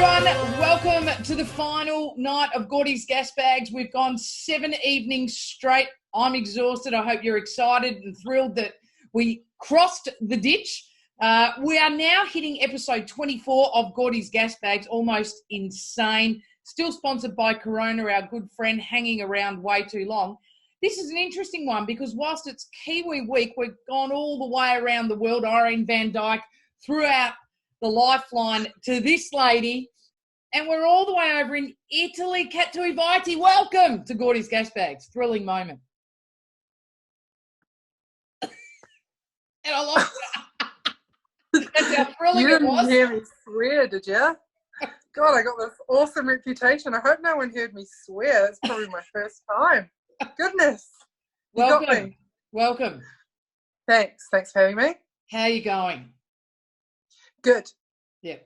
everyone. Welcome to the final night of GORDYS GASBAGS. We've gone 7 evenings straight. I'm exhausted. I hope you're excited and thrilled that we crossed the ditch. We are now hitting episode 24 of GORDYS GASBAGS. Almost insane. Still sponsored by Corona, our good friend, hanging around way too long. This is an interesting one because whilst it's Kiwi week, we've gone all the way around the world. Irene van Dijk threw out the lifeline to this lady, and we're all the way over in Italy. Kat Tuivaiti, welcome to GORDYS GASBAGS. Thrilling moment. And I lost it. That's how thrilling it was. You didn't hear me swear, did you? God, I got this awesome reputation. I hope no one heard me swear. It's probably my first time. Goodness. You Welcome. got me. Welcome. Thanks for having me. How are you going? Good. Yeah.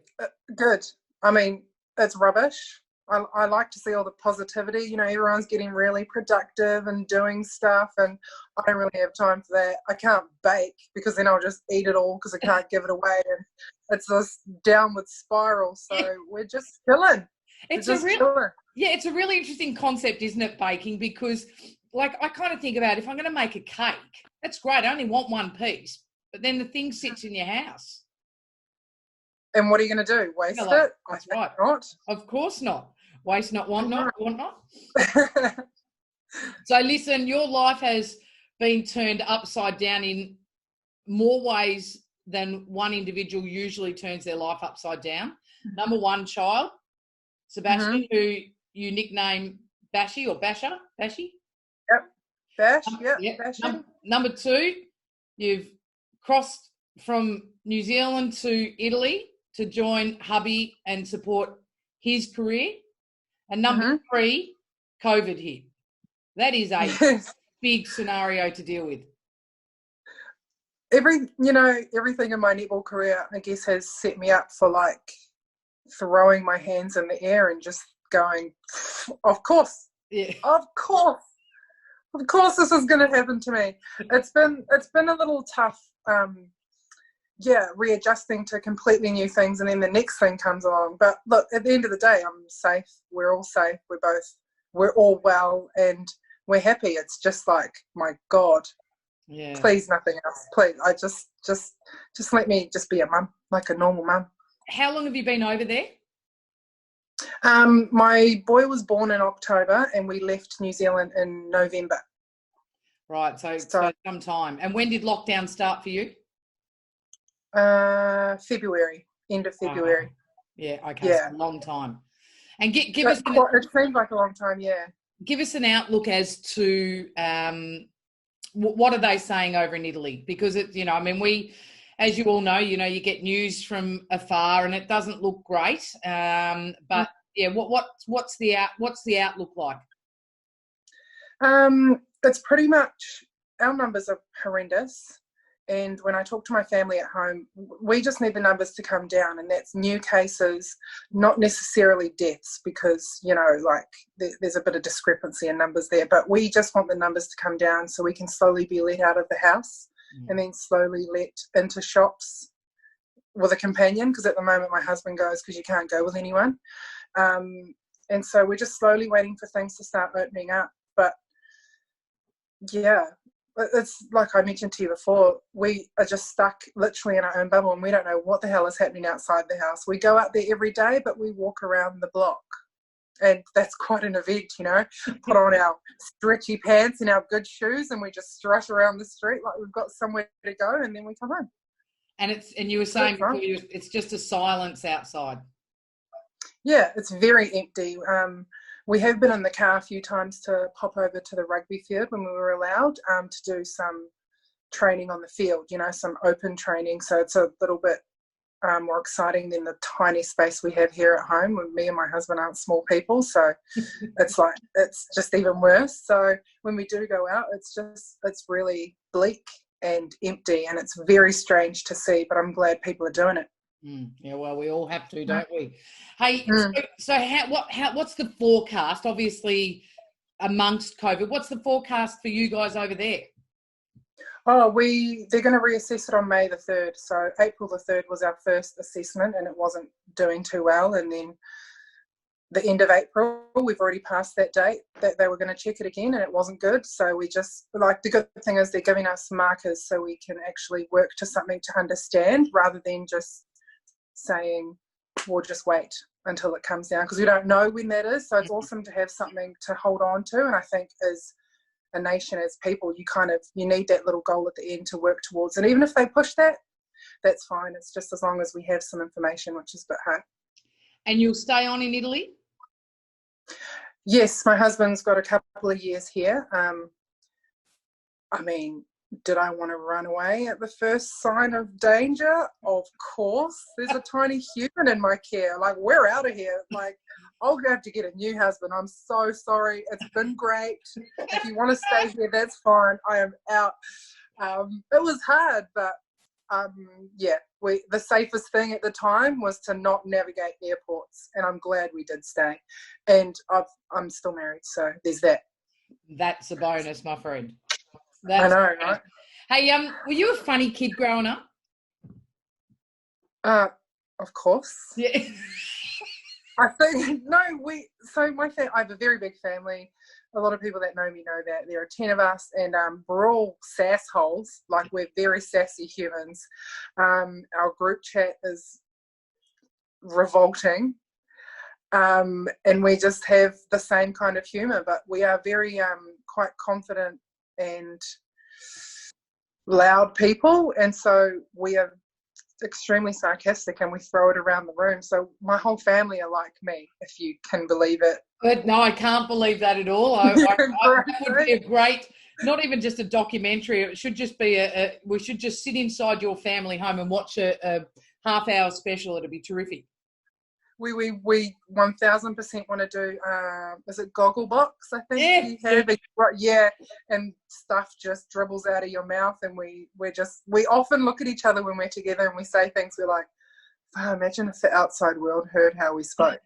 Good. I mean, it's rubbish. I like to see all the positivity. You know, everyone's getting really productive and doing stuff, and I don't really have time for that. I can't bake because then I'll just eat it all because I can't give it away, and it's this downward spiral. So we're just chilling. It's a really interesting concept, isn't it, baking? Because, like, I kind of think about if I'm going to make a cake, that's great. I only want one piece, but then the thing sits in your house. And what are you going to do? Waste it? That's right. Not. Of course not. Waste not, want not, want not. So listen, your life has been turned upside down in more ways than one individual usually turns their life upside down. Number one child, Sebastian, who you nickname Bashy or Basher? Bashy? Yep. Bash, yep. Bashy. Number two, you've crossed from New Zealand to Italy to join hubby and support his career. And number three, COVID hit. That is a big scenario to deal with. Everything in my netball career, I guess, has set me up for, like, throwing my hands in the air and just going, of course, of course this is going to happen to me. It's been a little tough, readjusting to completely new things, and then the next thing comes along. But look, at the end of the day, I'm safe. We're all safe. We're all well, and we're happy. It's just like, my God, please nothing else. Please, I just let me just be a mum, like a normal mum. How long have you been over there? My boy was born in October, and we left New Zealand in November. Right, so some time. And when did lockdown start for you? February, end of February. Yeah, okay, so a long time. And give us... It seems like a long time, yeah. Give us an outlook as to what are they saying over in Italy? Because, we, as you all know, you get news from afar and it doesn't look great. But, what's the outlook like? It's pretty much, our numbers are horrendous. And when I talk to my family at home, we just need the numbers to come down, and that's new cases, not necessarily deaths, because, there's a bit of discrepancy in numbers there. But we just want the numbers to come down so we can slowly be let out of the house and then slowly let into shops with a companion, because at the moment my husband goes because you can't go with anyone. And so we're just slowly waiting for things to start opening up. But, yeah. It's like I mentioned to you before, we are just stuck literally in our own bubble, and we don't know what the hell is happening outside the house. We go out there every day, but we walk around the block, and that's quite an event, Put on our stretchy pants and our good shoes, and we just strut around the street like we've got somewhere to go, and then we come home. And you were saying before, it's just a silence outside. Yeah, it's very empty. We have been in the car a few times to pop over to the rugby field when we were allowed to do some training on the field, some open training. So it's a little bit more exciting than the tiny space we have here at home. When me and my husband aren't small people, so it's just even worse. So when we do go out, it's really bleak and empty, and it's very strange to see, but I'm glad people are doing it. Yeah, well, we all have to, don't we? Hey, so what's the forecast? Obviously, amongst COVID, what's the forecast for you guys over there? Oh, they're going to reassess it on May the 3rd. So April the 3rd was our first assessment, and it wasn't doing too well. And then the end of April, we've already passed that date that they were going to check it again, and it wasn't good. So we just, like, the good thing is they're giving us markers so we can actually work to something to understand, rather than just saying we'll just wait until it comes down, because we don't know when that is. So it's awesome to have something to hold on to. And I think as a nation, as people, you need that little goal at the end to work towards. And even if they push that, that's fine. It's just as long as we have some information, which is a bit hard. And you'll stay on in Italy? Yes, my husband's got a couple of years here. Did I want to run away at the first sign of danger? Of course. There's a tiny human in my care. Like, we're out of here. Like, I'll have to get a new husband. I'm so sorry. It's been great. If you want to stay here, that's fine. I am out. It was hard, but the safest thing at the time was to not navigate airports, and I'm glad we did stay. And I'm still married, so there's that. That's a bonus, my friend. I know, right? Hey, were you a funny kid growing up? Of course. Yeah. I think I have a very big family. A lot of people that know me know that. There are 10 of us, and we're all sass holes. Like, we're very sassy humans. Our group chat is revolting, and we just have the same kind of humour. But we are very quite confident and loud people, and so we are extremely sarcastic, and we throw it around the room. So my whole family are like me, if you can believe it. But no, I can't believe that at all. That would be a great, not even just a documentary. It should just be we should just sit inside your family home and watch a half-hour special. It'd be terrific. We 1000% want to do, is it Gogglebox, I think? Yeah, and stuff just dribbles out of your mouth, and we often look at each other when we're together and we say things, we're like, oh, imagine if the outside world heard how we spoke.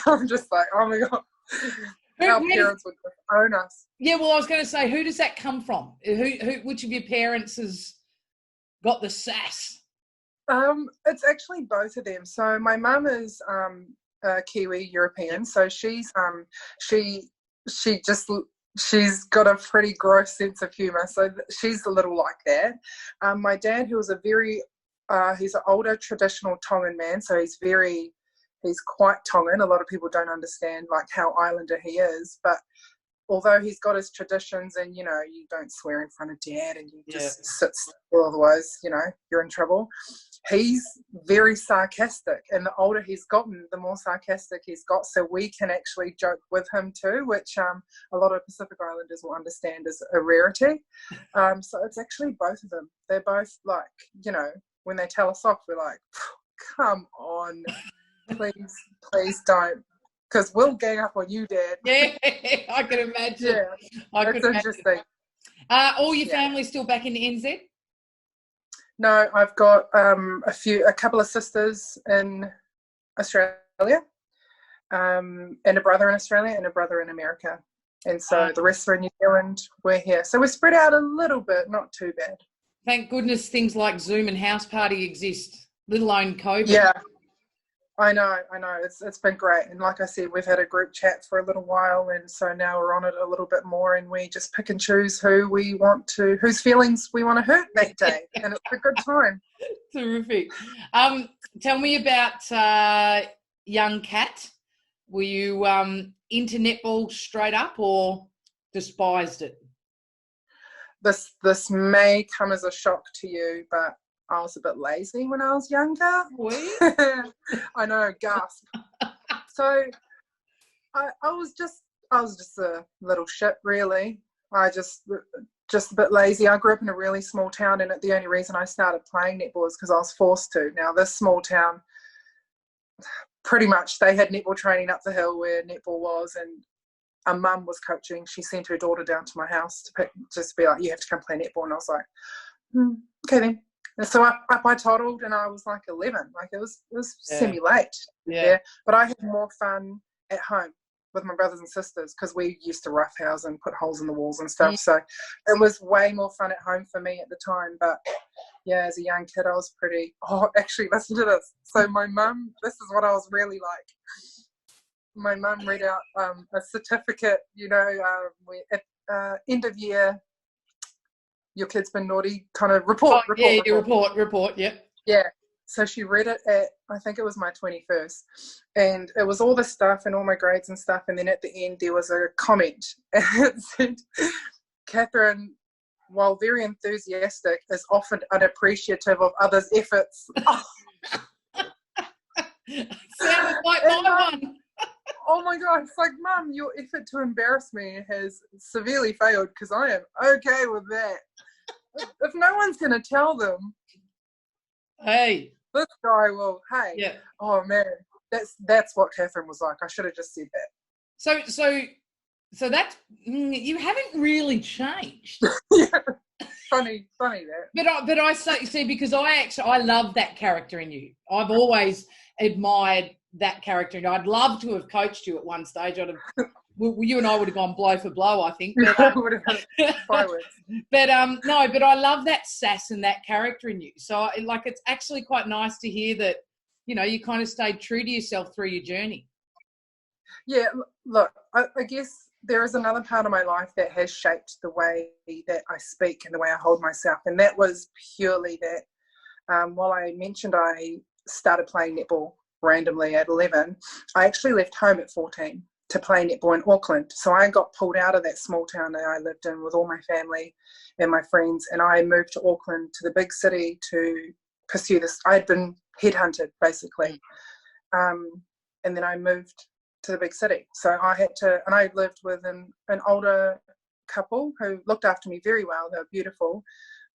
I'm just like, oh my God. Our parents would own us. Yeah, well, I was going to say, who does that come from? Which of your parents has got the sass? It's actually both of them. So my mum is Kiwi European, so she's got a pretty gross sense of humour. So she's a little like that. My dad, who was he's an older traditional Tongan man, so he's quite Tongan. A lot of people don't understand like how islander he is, but although he's got his traditions, and you don't swear in front of dad, and you just sit still, otherwise you're in trouble. He's very sarcastic, and the older he's gotten, the more sarcastic he's got. So we can actually joke with him too, which a lot of Pacific Islanders will understand is a rarity. So it's actually both of them. They're both like, when they tell us off, we're like, come on, please don't. Because we'll gang up on you, Dad. Yeah, I can imagine. Yeah, that's interesting. All your family still back in NZ? No, I've got a couple of sisters in Australia, and a brother in Australia, and a brother in America. And so the rest are in New Zealand. We're here. So we're spread out a little bit, not too bad. Thank goodness things like Zoom and House Party exist, let alone COVID. Yeah. I know. It's been great. And like I said, we've had a group chat for a little while, and so now we're on it a little bit more, and we just pick and choose whose feelings we want to hurt that day. And it's a good time. Terrific. Tell me about young Kat. Were you into netball straight up or despised it? This may come as a shock to you, but I was a bit lazy when I was younger. I know, gasp. So I was just a little shit, really. I just a bit lazy. I grew up in a really small town, and the only reason I started playing netball is because I was forced to. Now, this small town, pretty much they had netball training up the hill where netball was, and a mum was coaching. She sent her daughter down to my house to be like, you have to come play netball. And I was like, okay then. And so I toddled, and I was like 11. Like, it was semi-late. Yeah. But I had more fun at home. with my brothers and sisters, because we used to roughhouse and put holes in the walls and stuff. So it was way more fun at home for me at the time. But yeah, as a young kid, I was pretty, actually, listen to this. So my mum, this is what I was really like. My mum read out a certificate, at end of year, your kid's been naughty, kind of report. Report, yep. Yeah. So she read it at, I think it was my 21st, and it was all the stuff and all my grades and stuff, and then at the end there was a comment, and it said, Catherine, while very enthusiastic, is often unappreciative of others' efforts. Sounds like my one. Oh my God, it's like, Mum, your effort to embarrass me has severely failed, because I am okay with that. If no one's going to tell them, hey, this guy will, hey. Yeah. Oh man, that's what Catherine was like. I should have just said that. So that's, you haven't really changed. Yeah. Funny that. But I see, because I love that character in you. I've always admired that character, and I'd love to have coached you at one stage. You and I would have gone blow for blow, I think. But, would have had fireworks. But I love that sass and that character in you. So it's actually quite nice to hear that, you kind of stayed true to yourself through your journey. Yeah, look, I guess there is another part of my life that has shaped the way that I speak and the way I hold myself, and that was purely that while I mentioned I started playing netball randomly at 11, I actually left home at 14 to play netball in Auckland. So I got pulled out of that small town that I lived in with all my family and my friends, and I moved to Auckland, to the big city, to pursue this. I'd been headhunted, basically. And then I moved to the big city. So I had to, and I lived with an older couple who looked after me very well. They were beautiful.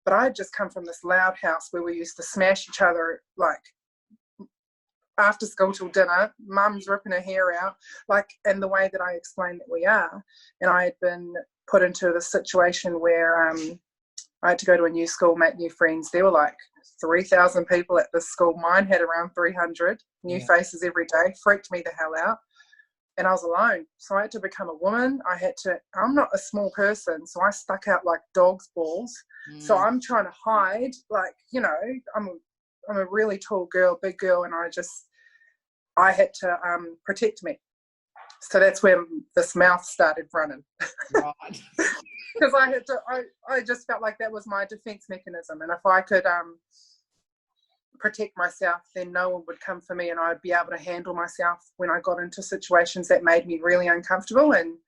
But I had just come from this loud house where we used to smash each other, like, after school till dinner, mum's ripping her hair out, and the way that I explained that we are. And I had been put into the situation where I had to go to a new school, make new friends. There were like 3,000 people at this school. Mine had around 300 new faces every day. Freaked me the hell out. And I was alone. So I had to become a woman. I'm not a small person, so I stuck out like dog's balls. So I'm trying to hide, I'm a really tall girl, big girl, and I had to protect me. So that's when this mouth started running. Right. Because I just felt like that was my defense mechanism. And if I could protect myself, then no one would come for me, and I'd be able to handle myself when I got into situations that made me really uncomfortable. And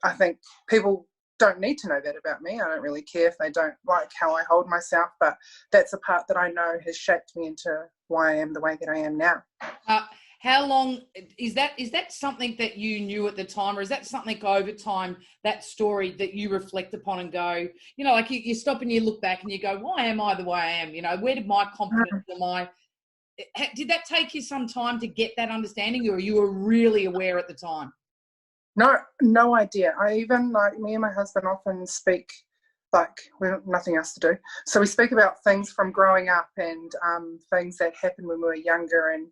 I think people don't need to know that about me. I don't really care if they don't like how I hold myself, but that's a part that I know has shaped me into why I am the way that I am now. How long is that something that you knew at the time, or is that something over time, that story that you reflect upon and go, you stop and you look back and you go, why am I the way I am? Where did my confidence, did that take you some time to get that understanding, or you were really aware at the time? No idea. Me and my husband often speak we have nothing else to do. So we speak about things from growing up and things that happened when we were younger. And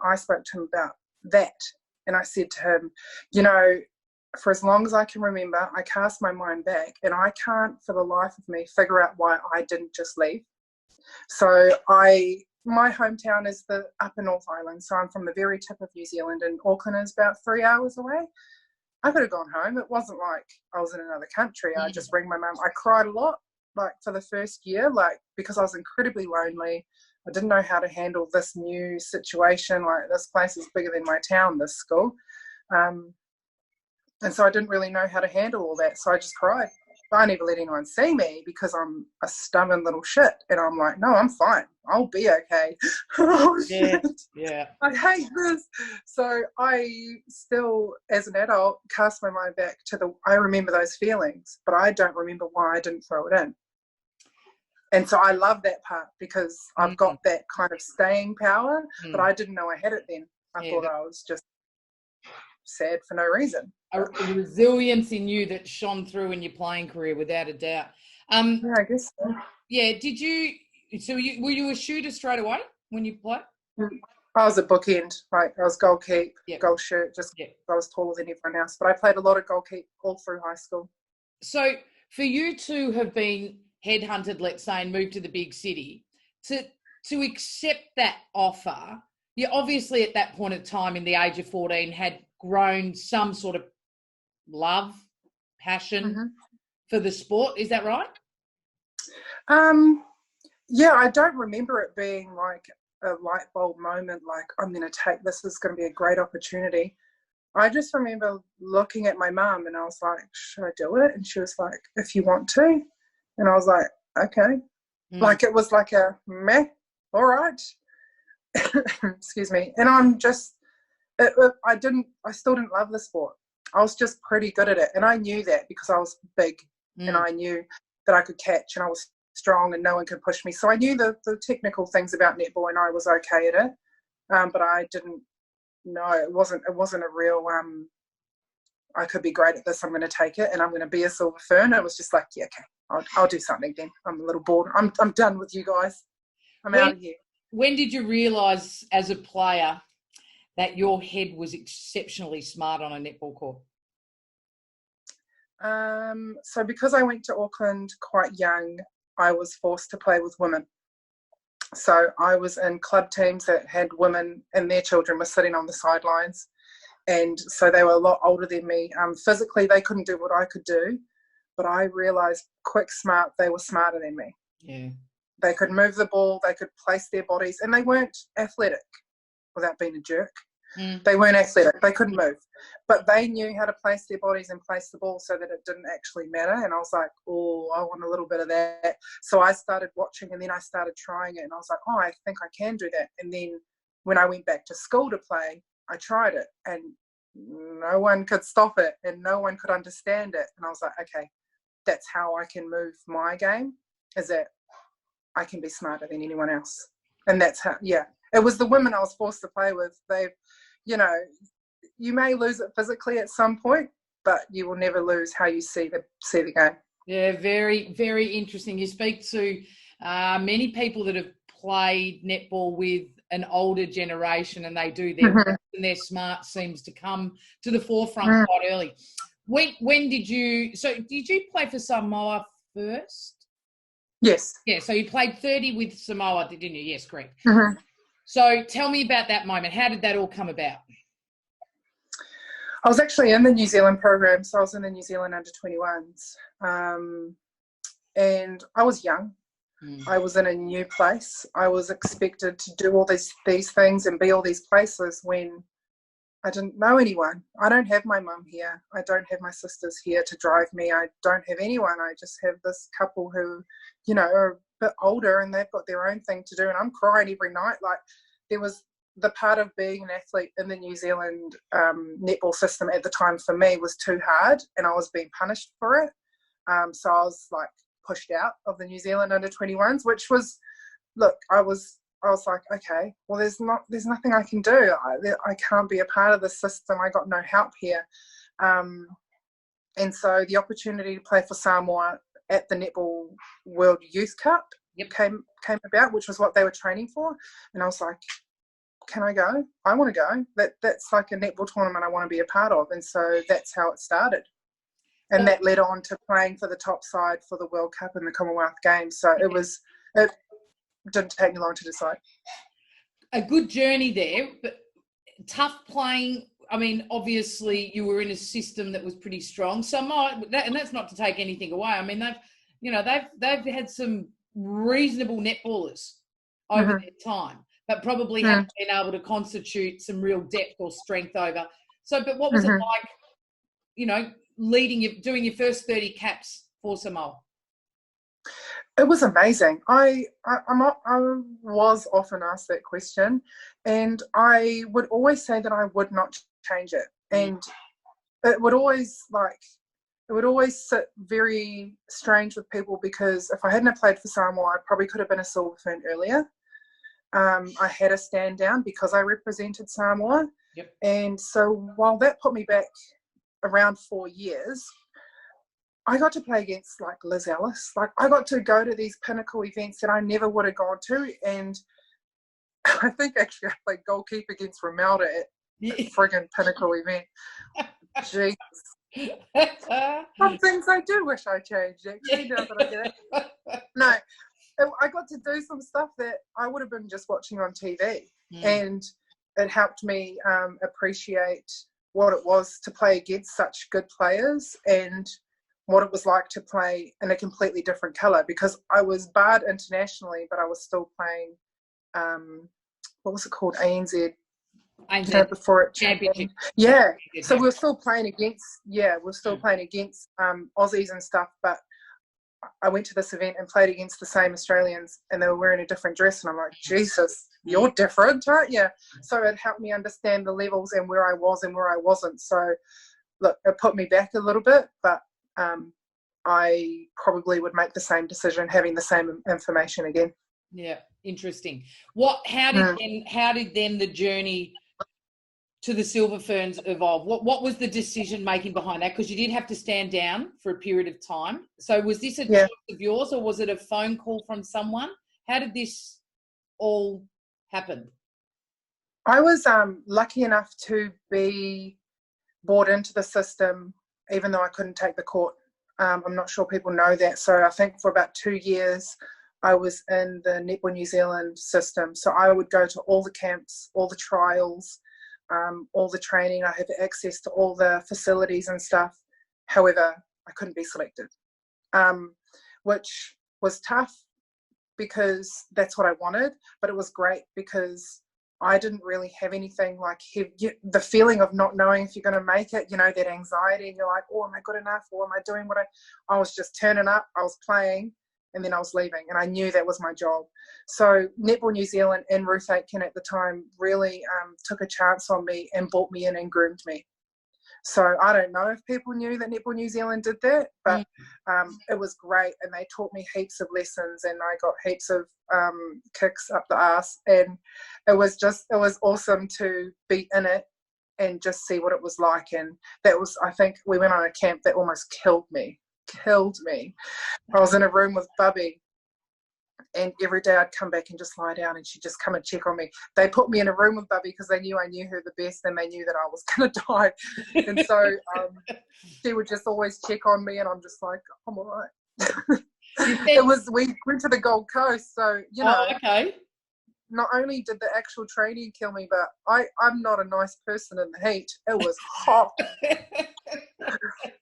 I spoke to him about that. And I said to him, for as long as I can remember, I cast my mind back, and I can't for the life of me figure out why I didn't just leave. So my hometown is the Upper North Island. So I'm from the very tip of New Zealand, and Auckland is about 3 hours away. I could have gone home. It wasn't like I was in another country. I just rang my mum. I cried a lot, for the first year, because I was incredibly lonely. I didn't know how to handle this new situation. This place is bigger than my town, this school. And so I didn't really know how to handle all that. So I just cried. I never let anyone see me because I'm a stubborn little shit. And I'm like, no, I'm fine. I'll be okay. Yeah. I hate this. So I still, as an adult, cast my mind back I remember those feelings, but I don't remember why I didn't throw it in. And so I love that part because I've got that kind of staying power, but I didn't know I had it then. I thought I was just sad for no reason. A resilience in you that shone through in your playing career, without a doubt. Yeah, I guess so. Yeah, were you a shooter straight away when you played? I was a bookend, like I was goal keep, Yep. goal shoot, just Yep. I was taller than everyone else. But I played a lot of goal keep all through high school. So for you to have been headhunted, let's say, and moved to the big city, to accept that offer, you obviously at that point of time in the age of 14 had grown some sort of love, passion for the sport. Is that right? Yeah, I don't remember it being like a light bulb moment, like I'm going to take this is going to be a great opportunity. I just remember looking at my mum and I was like, should I do it? And she was like, if you want to. And I was like, okay. Like it was like a meh, all right. Excuse me. And I'm just, I still didn't love the sport. I was just pretty good at it. And I knew that because I was big and I knew that I could catch and I was strong and no one could push me. So I knew the technical things about netball and I was okay at it. But I didn't know, it wasn't a real, I could be great at this, I'm going to take it and I'm going to be a Silver Fern. It was just like, yeah, okay, I'll do something then. I'm a little bored. I'm done with you guys. I'm out of here. When did you realise as a player that your head was exceptionally smart on a netball court? So because I went to Auckland quite young, I was forced to play with women. So I was in club teams that had women and their children were sitting on the sidelines. And so they were a lot older than me. Physically, they couldn't do what I could do. But I realised quick smart, they were smarter than me. Yeah. They could move the ball, they could place their bodies, and they weren't athletic without being a jerk. They weren't athletic, they couldn't move. But they knew how to place their bodies and place the ball so that it didn't actually matter. And I was like, oh, I want a little bit of that. So I started watching and then I started trying it. And I was like, oh, I think I can do that. And then when I went back to school to play, I tried it and no one could stop it and no one could understand it. And I was like, okay, that's how I can move my game, is that I can be smarter than anyone else. And that's how, yeah. It was the women I was forced to play with. They, you know, you may lose it physically at some point, but you will never lose how you see the game. Yeah, very, very interesting. You speak to many people that have played netball with an older generation and they do their work and their smart seems to come to the forefront quite early. When did you play for Samoa first? Yes. Yeah, so you played 30 with Samoa, didn't you? Yes, correct. So tell me about that moment. How did that all come about? I was actually in the New Zealand program, so I was in the New Zealand under-21s. And I was young. I was in a new place. I was expected to do all these things and be all these places when I didn't know anyone. I don't have my mum here. I don't have my sisters here to drive me. I don't have anyone. I just have this couple who, you know, are a bit older and they've got their own thing to do. And I'm crying every night. Like, there was the part of being an athlete in the New Zealand netball system at the time for me was too hard and I was being punished for it. So I was like pushed out of the New Zealand under-21s, which was, look, I was like, okay, well, there's nothing I can do. I can't be a part of the system. I got no help here. And so the opportunity to play for Samoa at the Netball World Youth Cup came about, which was what they were training for. And I was like, can I go? I want to go. That's like a netball tournament I want to be a part of. And so that's how it started. And that led on to playing for the top side for the World Cup and the Commonwealth Games. So it didn't take me long to decide. A good journey there, but tough playing. I mean, obviously you were in a system that was pretty strong. So and that's not to take anything away. I mean, they've had some reasonable netballers over their time, but probably haven't been able to constitute some real depth or strength over. So, but what was it like, you know, doing your first 30 caps for Samoa? It was amazing. I was often asked that question, and I would always say that I would not change it. And it would always sit very strange with people because if I hadn't played for Samoa, I probably could have been a Silver Fern earlier. I had a stand down because I represented Samoa. And so while that put me back around 4 years, I got to play against like Liz Ellis. Like, I got to go to these pinnacle events that I never would have gone to. And I think actually I played goalkeeper against Romelda at a friggin' pinnacle event. Jeez. Some things I do wish I changed, actually, now that I get it. No, I got to do some stuff that I would have been just watching on TV. And it helped me appreciate what it was to play against such good players and what it was like to play in a completely different colour, because I was barred internationally, but I was still playing, what was it called, ANZ, before it changed. Yeah, so we were still playing against, Aussies and stuff, but I went to this event and played against the same Australians, and they were wearing a different dress, and I'm like, Jesus, you're different, aren't you? So it helped me understand the levels and where I was and where I wasn't. So look, it put me back a little bit, but I probably would make the same decision having the same information again. Yeah, interesting. How did then the journey to the Silver Ferns evolve? What was the decision making behind that? Because you did have to stand down for a period of time. So was this a choice of yours, or was it a phone call from someone? How did this all happen? I was lucky enough to be brought into the system, even though I couldn't take the court. I'm not sure people know that. So I think for about 2 years, I was in the Netball New Zealand system. So I would go to all the camps, all the trials, all the training. I had access to all the facilities and stuff. However, I couldn't be selected, which was tough because that's what I wanted. But it was great because I didn't really have anything like the feeling of not knowing if you're going to make it, that anxiety, and you're like, oh, am I good enough, or am I doing what I was just turning up, I was playing, and then I was leaving, and I knew that was my job. So Netball New Zealand and Ruth Aitken at the time really took a chance on me and brought me in and groomed me. So I don't know if people knew that Netball New Zealand did that, but it was great, and they taught me heaps of lessons, and I got heaps of kicks up the arse, and it was awesome to be in it and just see what it was like. And that was, I think we went on a camp that almost killed me. I was in a room with Bubby, and every day I'd come back and just lie down, and she'd just come and check on me. They put me in a room with Bubby because they knew I knew her the best, and they knew that I was going to die. And so she would just always check on me, and I'm just like, I'm all right. We went to the Gold Coast, so, okay. Not only did the actual training kill me, but I'm not a nice person in the heat. It was hot.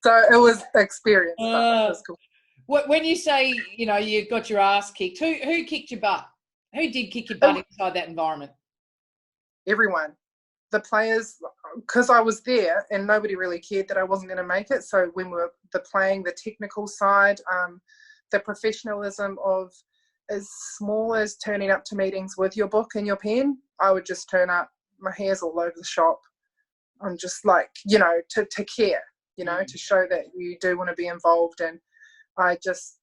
So it was experience, but it was cool. When you say, you got your ass kicked, who kicked your butt? Who did kick your butt inside that environment? Everyone. The players, because I was there and nobody really cared that I wasn't going to make it. So when we were playing, the technical side, the professionalism of as small as turning up to meetings with your book and your pen, I would just turn up, my hair's all over the shop. I'm just like, to care, to show that you do want to be involved. And I just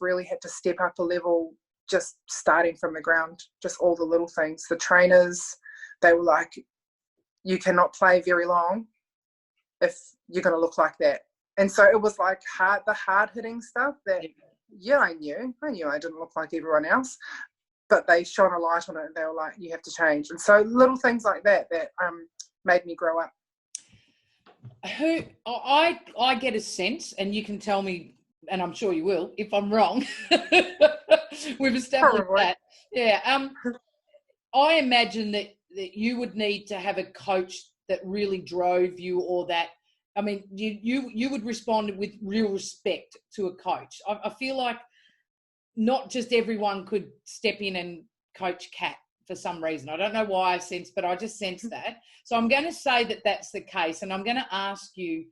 really had to step up a level, just starting from the ground, just all the little things. The trainers, they were like, you cannot play very long if you're going to look like that. And so it was like the hard-hitting stuff that, I knew I didn't look like everyone else, but they shone a light on it, and they were like, you have to change. And so little things like that made me grow up. I get a sense, and you can tell me, and I'm sure you will, if I'm wrong. We've established that. Yeah. I imagine that you would need to have a coach that really drove you, or that, I mean, you would respond with real respect to a coach. I feel like not just everyone could step in and coach Kat for some reason. I don't know why but I just sense that. So I'm going to say that that's the case, and I'm going to ask you,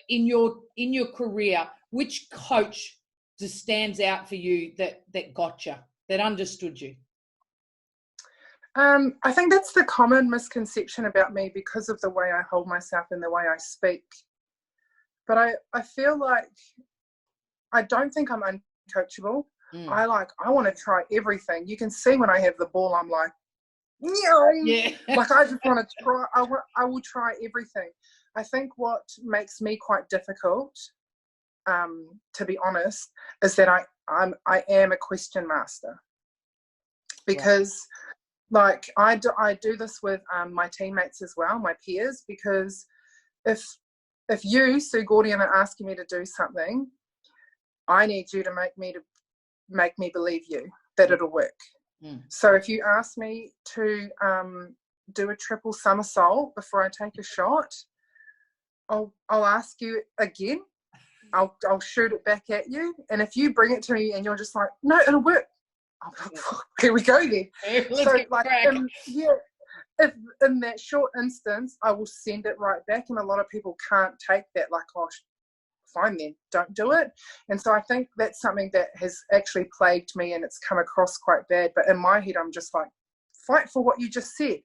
in your career, which coach just stands out for you that got you, that understood you? I think that's the common misconception about me because of the way I hold myself and the way I speak. But I feel like I don't think I'm uncoachable. I want to try everything. You can see when I have the ball, I'm like, yeah. Like I just want to try. I will try everything. I think what makes me quite difficult, to be honest, is that I am a question master. because like I do this with my teammates as well, my peers, because if you, Sue Gordian, are asking me to do something, I need you to make me believe you that it'll work. So if you ask me to do a triple somersault before I take a shot, I'll ask you again. I'll shoot it back at you, and if you bring it to me and you're just like, no, it'll work, I'll be like, here we go then. So like, if in that short instance, I will send it right back, and a lot of people can't take that, like, oh, fine then, don't do it. And so I think that's something that has actually plagued me, and it's come across quite bad. But in my head, I'm just like, fight for what you just said.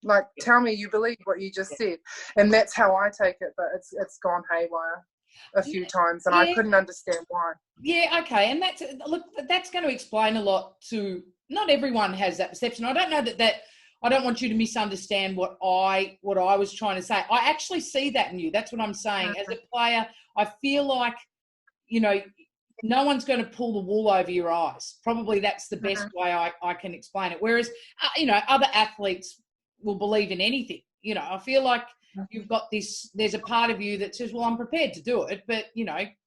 Like, tell me you believe what you just said. And that's how I take it, but it's gone haywire a few times, and I couldn't understand why. Yeah, okay. And that's going to explain a lot to, not everyone has that perception. I don't know that I don't want you to misunderstand what I was trying to say. I actually see that in you. That's what I'm saying. As a player, I feel like, no one's going to pull the wool over your eyes. Probably that's the best way I can explain it. Whereas, other athletes will believe in anything. I feel like you've got this, there's a part of you that says, well, I'm prepared to do it, but,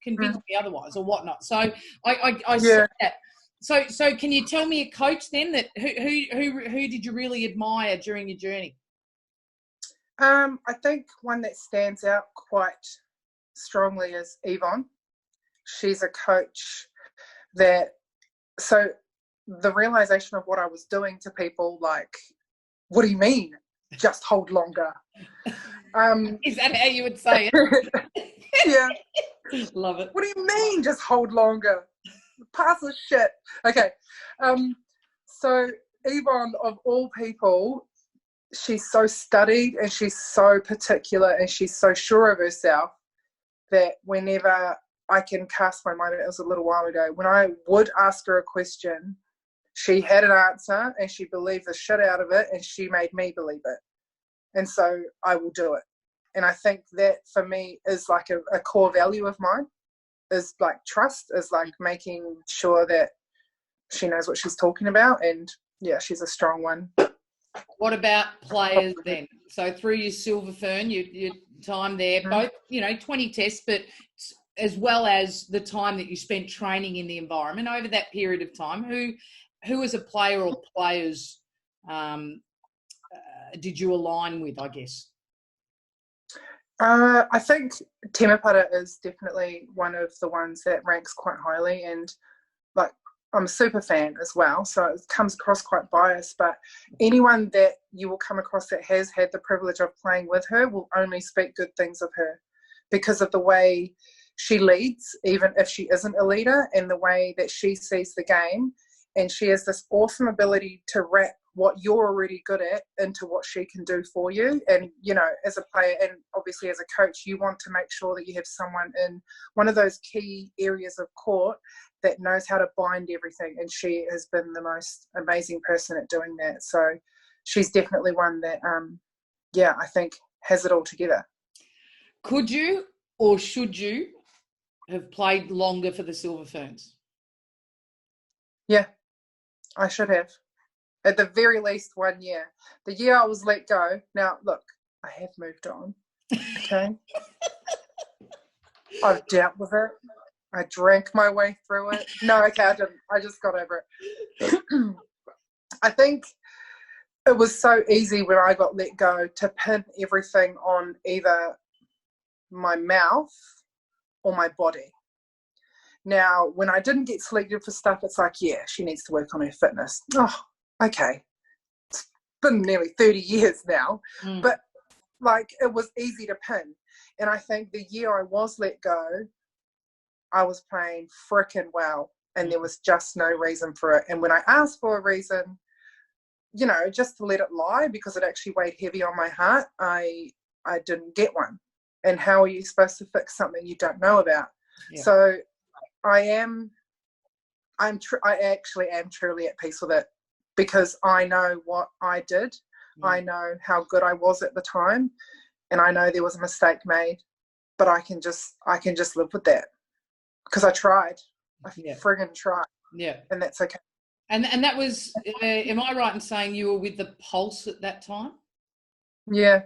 convince me otherwise or whatnot. So I see that. So can you tell me a coach then that who did you really admire during your journey? I think one that stands out quite strongly is Yvonne. She's a coach so the realization of what I was doing to people, like, what do you mean? Just hold longer. Is that how you would say it? Yeah. Love it. What do you mean, just hold longer? Pass the shit. Okay. So Yvonne, of all people, she's so studied and she's so particular and she's so sure of herself that whenever I can cast my mind, it was a little while ago, when I would ask her a question, she had an answer and she believed the shit out of it, and she made me believe it. And so I will do it. And I think that for me is like a core value of mine, is like trust, is like making sure that she knows what she's talking about. And yeah, she's a strong one. What about players then? So through your Silver Fern, your time there, both, 20 tests, but as well as the time that you spent training in the environment over that period of time, who as a player or players did you align with, I guess? I think Temepara is definitely one of the ones that ranks quite highly, and like I'm a super fan as well, so it comes across quite biased, but anyone that you will come across that has had the privilege of playing with her will only speak good things of her because of the way she leads, even if she isn't a leader, and the way that she sees the game. And she has this awesome ability to wrap what you're already good at into what she can do for you. And, as a player and obviously as a coach, you want to make sure that you have someone in one of those key areas of court that knows how to bind everything. And she has been the most amazing person at doing that. So she's definitely one that, I think has it all together. Could you or should you have played longer for the Silver Ferns? Yeah, I should have. At the very least 1 year. The year I was let go. Now, look, I have moved on. Okay? I've dealt with it. I drank my way through it. No, okay, I didn't. I just got over it. I think it was so easy when I got let go to pin everything on either my mouth or my body. Now, when I didn't get selected for stuff, it's like, yeah, she needs to work on her fitness. Oh, okay. It's been nearly 30 years now. But, like, it was easy to pin. And I think the year I was let go, I was playing frickin' well. And there was just no reason for it. And when I asked for a reason, just to let it lie, because it actually weighed heavy on my heart, I didn't get one. And how are you supposed to fix something you don't know about? Yeah. So I actually am truly at peace with it, because I know what I did. I know how good I was at the time, and I know there was a mistake made, but I can just live with that because I tried. I friggin' tried. Yeah. And that's okay. And that was, am I right in saying you were with the Pulse at that time? Yeah.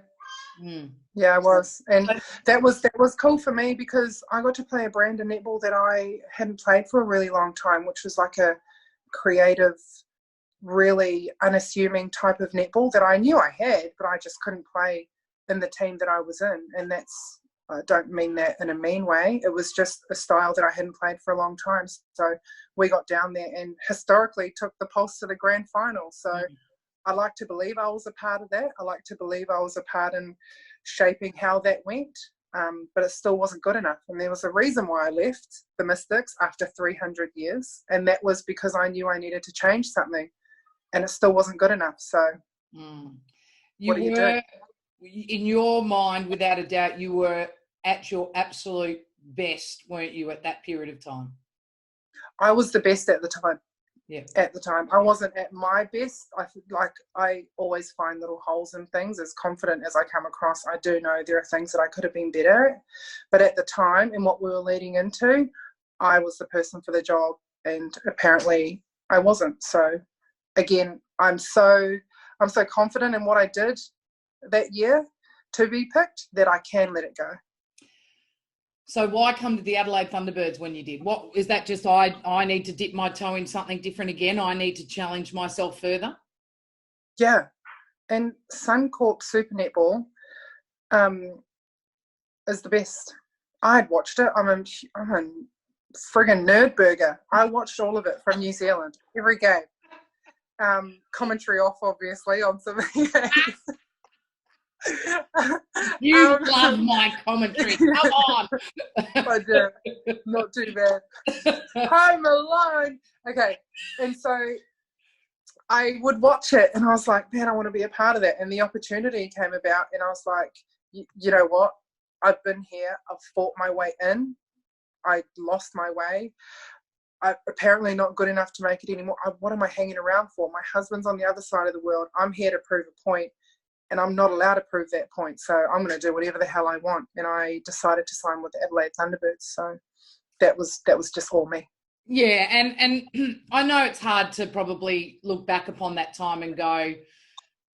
Yeah, I was. And So, that was cool for me because I got to play a brand of netball that I hadn't played for a really long time, which was like a creative, really unassuming type of netball that I knew I had, but I just couldn't play in the team that I was in. And that's, I don't mean that in a mean way. It was just a style that I hadn't played for a long time. So we got down there and historically took the Pulse to the grand final. So I like to believe I was a part of that. I like to believe I was a part in shaping how that went, but it still wasn't good enough. And there was a reason why I left the Mystics after 300 years, and that was because I knew I needed to change something, and it still wasn't good enough. So what do you do? In your mind, without a doubt, you were at your absolute best, weren't you, at that period of time? I was the best at the time. Yeah. At the time, I wasn't at my best. I always find little holes in things. As confident as I come across, I do know there are things that I could have been better at. But at the time, and what we were leading into, I was the person for the job, and apparently I wasn't. So again, I'm so confident in what I did that year to be picked that I can let it go. So why come to the Adelaide Thunderbirds when you did? What is that? Just I need to dip my toe in something different again. I need to challenge myself further. Yeah, and Suncorp Super Netball is the best. I'd watched it. I'm a friggin' nerd burger. I watched all of it from New Zealand, every game. Commentary off, obviously, on some of the games. You love my commentary. Come on. I do. Not too bad. Home Alone. Okay. And so I would watch it and I was like, man, I want to be a part of that. And the opportunity came about and I was like, you know what? I've been here. I've fought my way in. I lost my way. I'm apparently not good enough to make it anymore. What am I hanging around for? My husband's on the other side of the world. I'm here to prove a point. And I'm not allowed to prove that point. So I'm going to do whatever the hell I want. And I decided to sign with the Adelaide Thunderbirds. So that was just all me. Yeah, and I know it's hard to probably look back upon that time and go,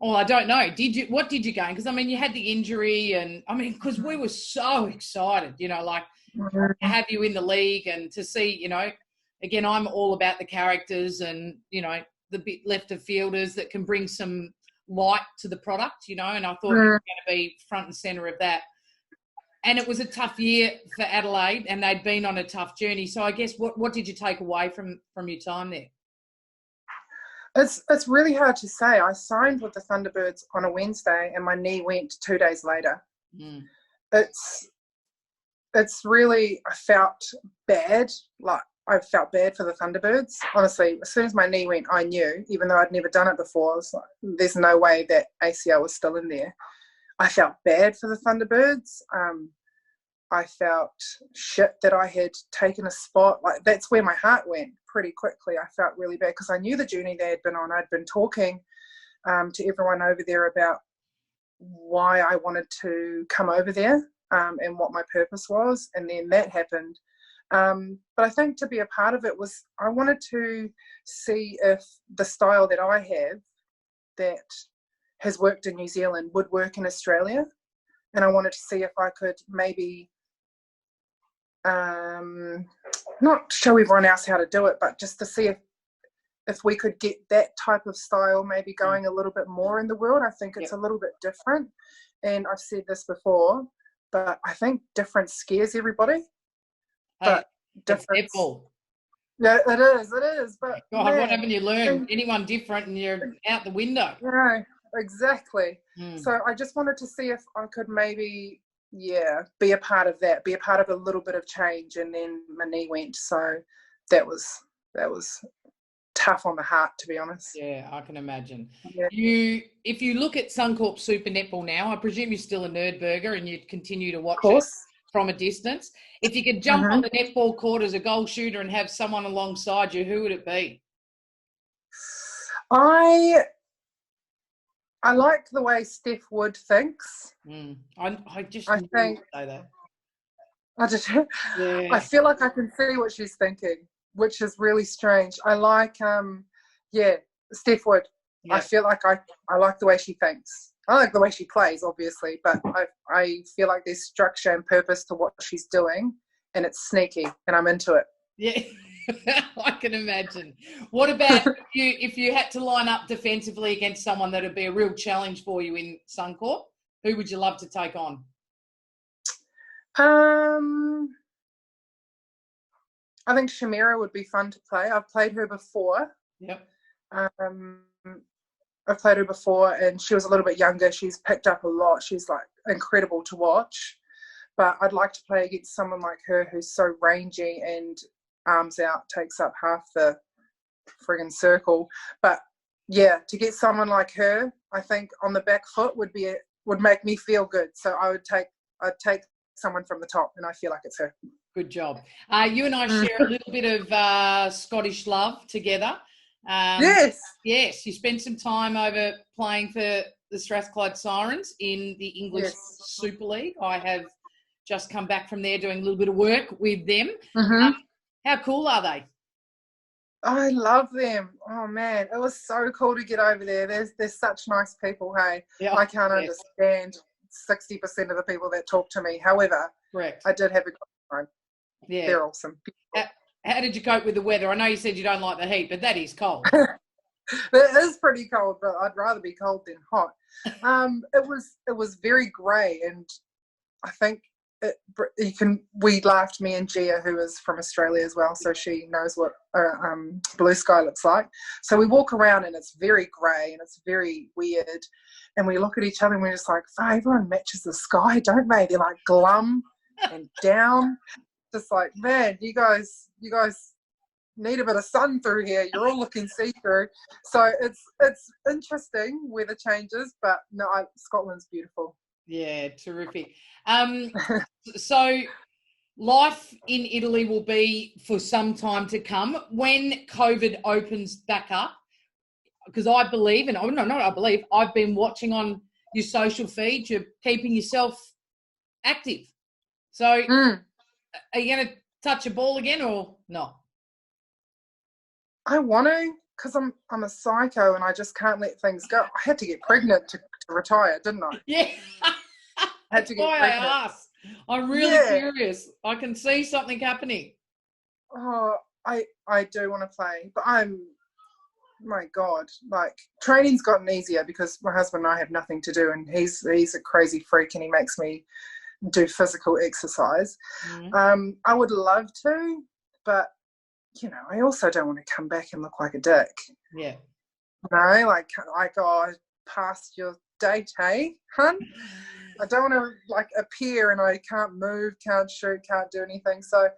oh, I don't know. What did you gain? Because, I mean, you had the injury and, I mean, because we were so excited, you know, like to have you in the league and to see, you know, again, I'm all about the characters and, you know, the bit left of fielders that can bring some light to the product, you know, and I thought you were going to be front and centre of that. And it was a tough year for Adelaide and they'd been on a tough journey. So I guess what did you take away from your time there? It's really hard to say. I signed with the Thunderbirds on a Wednesday and my knee went 2 days later. It's really, I felt bad. Like I felt bad for the Thunderbirds. Honestly, as soon as my knee went, I knew, even though I'd never done it before, I was like, there's no way that ACL was still in there. I felt bad for the Thunderbirds. I felt shit that I had taken a spot. Like that's where my heart went pretty quickly. I felt really bad because I knew the journey they had been on. I'd been talking to everyone over there about why I wanted to come over there and what my purpose was. And then that happened. But I think to be a part of it was I wanted to see if the style that I have that has worked in New Zealand would work in Australia. And I wanted to see if I could maybe not show everyone else how to do it, but just to see if we could get that type of style maybe going a little bit more in the world. I think it's a little bit different. And I've said this before, but I think different scares everybody. But different. Yeah, it is. But God, man, what haven't you learned? Anyone different and you're out the window. Yeah, exactly. So I just wanted to see if I could maybe, be a part of that, be a part of a little bit of change. And then my knee went. So that was tough on the heart, to be honest. Yeah, I can imagine. Yeah. If you look at Suncorp Super Netball now, I presume you're still a nerd burger and you'd continue to watch it from a distance. If you could jump on the netball court as a goal shooter and have someone alongside you, who would it be? I like the way Steph Wood thinks. I think say that. I feel like I can see what she's thinking, which is really strange. I like Yeah, Steph would. Yeah. I feel like I like the way she thinks. I like the way she plays, obviously, but I feel like there's structure and purpose to what she's doing, and it's sneaky, and I'm into it. Yeah, I can imagine. What about if you had to line up defensively against someone that would be a real challenge for you in Suncorp? Who would you love to take on? I think Shamira would be fun to play. I've played her before. Yep. I've played her before, and she was a little bit younger. She's picked up a lot. She's like incredible to watch. But I'd like to play against someone like her who's so rangy and arms out, takes up half the friggin' circle. But yeah, to get someone like her, I think on the back foot would make me feel good. So I'd take someone from the top, and I feel like it's her. Good job. You and I share a little bit of Scottish love together. Yes. Yes, you spent some time over playing for the Strathclyde Sirens in the English Super League. I have just come back from there doing a little bit of work with them. Mm-hmm. How cool are they? I love them. Oh man, it was so cool to get over there. There's such nice people. Hey, Yeah, I can't understand 60% of the people that talk to me. However, correct. I did have a good time. Yeah, they're awesome. How did you cope with the weather? I know you said you don't like the heat, but that is cold. It is pretty cold, but I'd rather be cold than hot. It was very grey, and I think we laughed, me and Gia, who is from Australia as well, so she knows what blue sky looks like. So we walk around and it's very grey and it's very weird, and we look at each other and we're just like, everyone matches the sky, don't they? They're like glum and down, just like, man, you guys need a bit of sun through here. You're all looking see-through. So it's interesting weather changes, but no, Scotland's beautiful. Yeah, terrific. So life in Italy will be for some time to come. When COVID opens back up, because I believe, I've been watching on your social feed, you're keeping yourself active. So are you going to touch a ball again or not? I want to, because I'm a psycho and I just can't let things go. I had to get pregnant to retire, didn't I? Yeah. That's why I asked. I'm really curious. I can see something happening. Oh, I do want to play, but my God, like training's gotten easier because my husband and I have nothing to do, and he's a crazy freak and he makes me do physical exercise. Mm-hmm. I would love to, but I also don't want to come back and look like a dick. Yeah. Like past your date, hey, hun? I don't want to appear and I can't move, can't shoot, can't do anything. So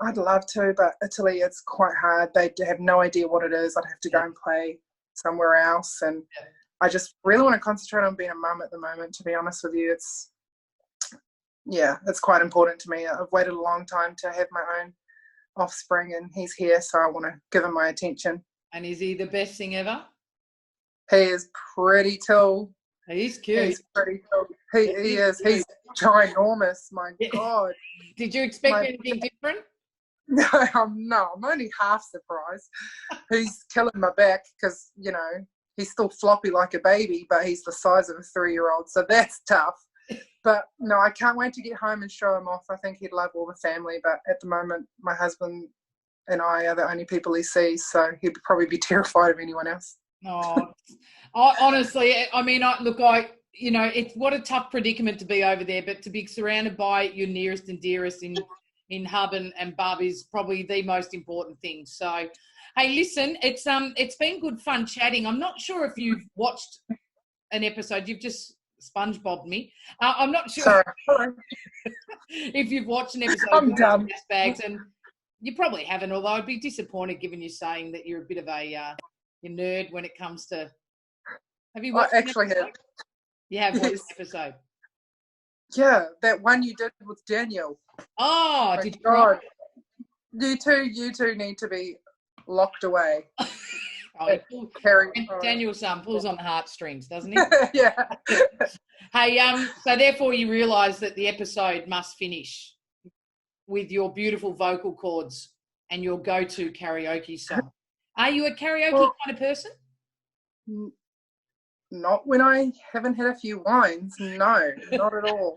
I'd love to, but Italy, it's quite hard. They have no idea what it is. I'd have to go and play somewhere else. And I just really want to concentrate on being a mum at the moment, to be honest with you. It's quite important to me. I've waited a long time to have my own offspring, and he's here, so I want to give him my attention. And is he the best thing ever? He is pretty tall. He's cute. He's pretty cool. He is. He's ginormous. My God. Did you expect anything different? No, I'm only half surprised. He's killing my back because, he's still floppy like a baby, but he's the size of a 3-year-old, so that's tough. But no, I can't wait to get home and show him off. I think he'd love all the family, but at the moment, my husband and I are the only people he sees, so he'd probably be terrified of anyone else. Oh, honestly, it's what a tough predicament to be over there, but to be surrounded by your nearest and dearest in Hub and Bub is probably the most important thing. So, hey, listen, it's been good fun chatting. I'm not sure if you've watched an episode. You've just SpongeBobbed me. I'm not sure if you've watched an episode of GORDYS, and you probably haven't, although I'd be disappointed given you saying that you're a bit of a nerd when it comes to... Have you watched have. You have watched an episode? Yeah, that one you did with Daniel. Oh, did you? God. You two need to be locked away. Daniel's pulls on the heartstrings, doesn't he? Yeah. Hey, so therefore you realise that the episode must finish with your beautiful vocal cords and your go-to karaoke song. Are you a karaoke Well, kind of person? Not when I haven't had a few wines. No, not at all.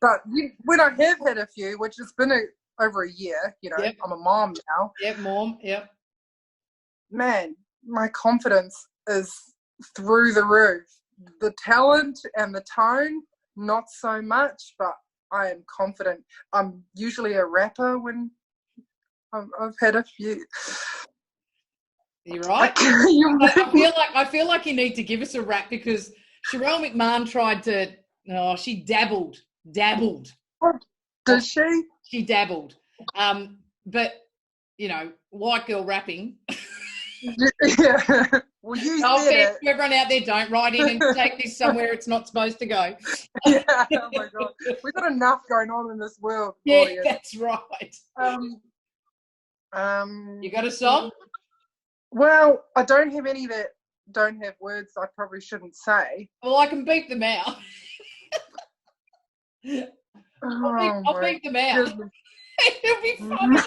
But when I have had a few, which has been over a year, Yep. I'm a mom now. Yep, mom. Yep. Man, my confidence is through the roof. The talent and the tone, not so much, but I am confident. I'm usually a rapper when I've had a few. You're right. I feel like you need to give us a rap because Sherelle McMahon tried to. Oh, she dabbled. Does she? She dabbled. But white girl rapping. Yeah. Well, you said it. Everyone out there, don't write in and take this somewhere it's not supposed to go. Yeah. Oh my God. We've got enough going on in this world. Yeah, that's right. You got a song? Well, I don't have any that don't have words I probably shouldn't say. Well, I can beat them out. I'll beat them out. It'll be funny.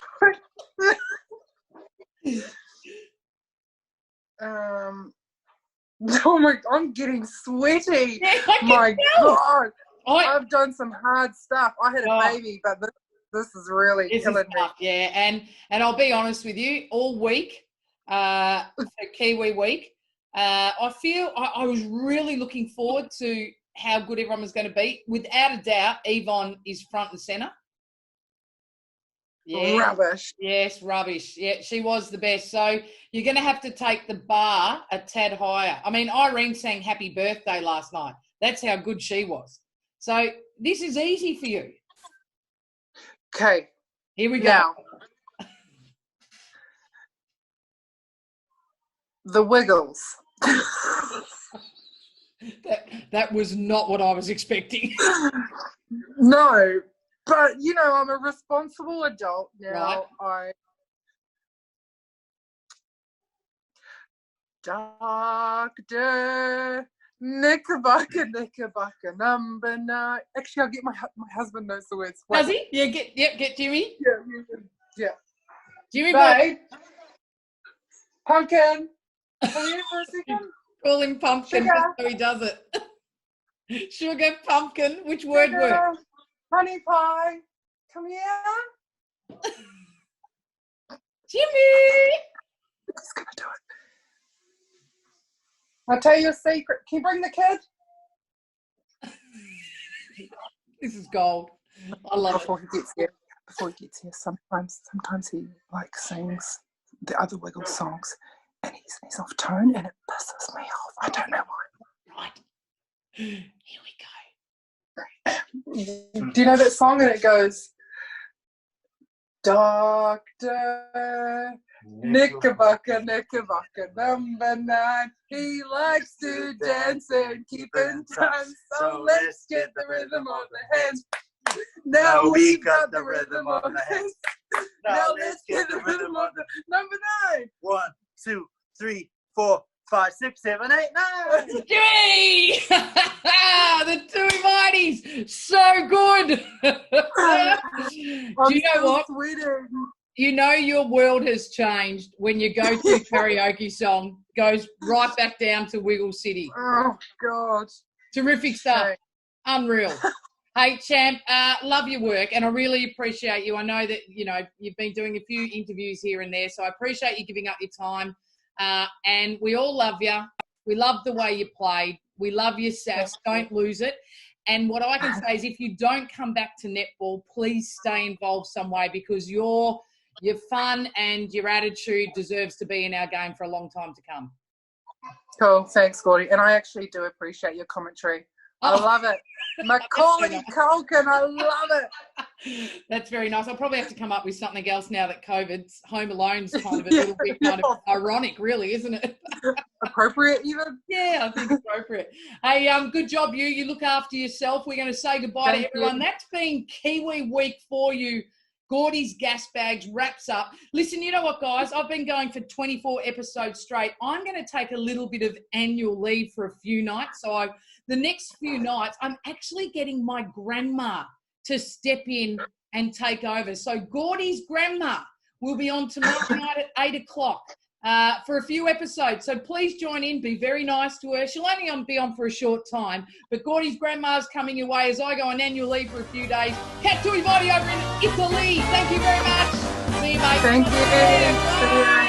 Oh my! I'm getting sweaty. Yeah, My God, I've done some hard stuff. I had a baby, but this is really killing me. Yeah, and I'll be honest with you, all week, for Kiwi week, I feel I was really looking forward to how good everyone was going to be. Without a doubt, Yvonne is front and centre. Yeah. Rubbish. Yes, rubbish. Yeah, she was the best. So you're going to have to take the bar a tad higher. I mean, Irene sang Happy Birthday last night. That's how good she was. So this is easy for you. Okay. Here we go. Now, the Wiggles. That was not what I was expecting. No, but I'm a responsible adult now. Right. Doctor Knickerbocker number 9. Actually, I'll get my husband knows the words. Does he? Yeah, get Jimmy. Yeah. Jimmy, babe. Pumpkin. Come here for a second. Call him Pumpkin. Sugar. That's how he does it. Sugar, pumpkin. Which word works? Honey pie. Come here. Jimmy. He's gonna do it. I'll tell you a secret. Can you bring the kid? This is gold. I love it. Before he gets here, sometimes he sings the other Wiggle songs, and he's off tone, and it pisses me off. I don't know why. Right. Here we go. Do you know that song? And it goes, Doctor Knickerbocker number 9. He likes to dance and keep in time. So let's get the rhythm on the hands. Now we got the rhythm on the hands. Now let's get the rhythm on the number 9. 1, 2, 3, 4, 5, 6, 7, 8, 9. Yay! The Tuivaitis, so good. Do you know what? Sweating. You know your world has changed when your go-to karaoke song goes right back down to Wiggle City. Oh, God. Terrific stuff. Unreal. Hey, champ, love your work, and I really appreciate you. I know that, you've been doing a few interviews here and there, so I appreciate you giving up your time. And we all love you. We love the way you played. We love your sass. Don't lose it. And what I can say is if you don't come back to netball, please stay involved some way because your fun and your attitude deserves to be in our game for a long time to come. Cool. Thanks, Gordy. And I actually do appreciate your commentary. I love it. Macaulay Culkin, I love it. That's very nice. I'll probably have to come up with something else now that COVID's Home Alone's kind of a little bit kind of ironic, really, isn't it? Appropriate, even? Yeah, I think appropriate. Hey, good job, you. You look after yourself. We're going to say goodbye to everyone. That's been Kiwi Week for you. GORDY's Gas Bags wraps up. Listen, you know what, guys? I've been going for 24 episodes straight. I'm going to take a little bit of annual leave for a few nights. So the next few nights, I'm actually getting my grandma to step in and take over. So GORDY's grandma will be on tomorrow night at 8 o'clock. for a few episodes. So please join in. Be very nice to her. She'll only be on for a short time. But Gordy's grandma's coming your way as I go on annual leave for a few days. Cat Tuivaiti over in Italy. Thank you very much. See you, mate. Thank you.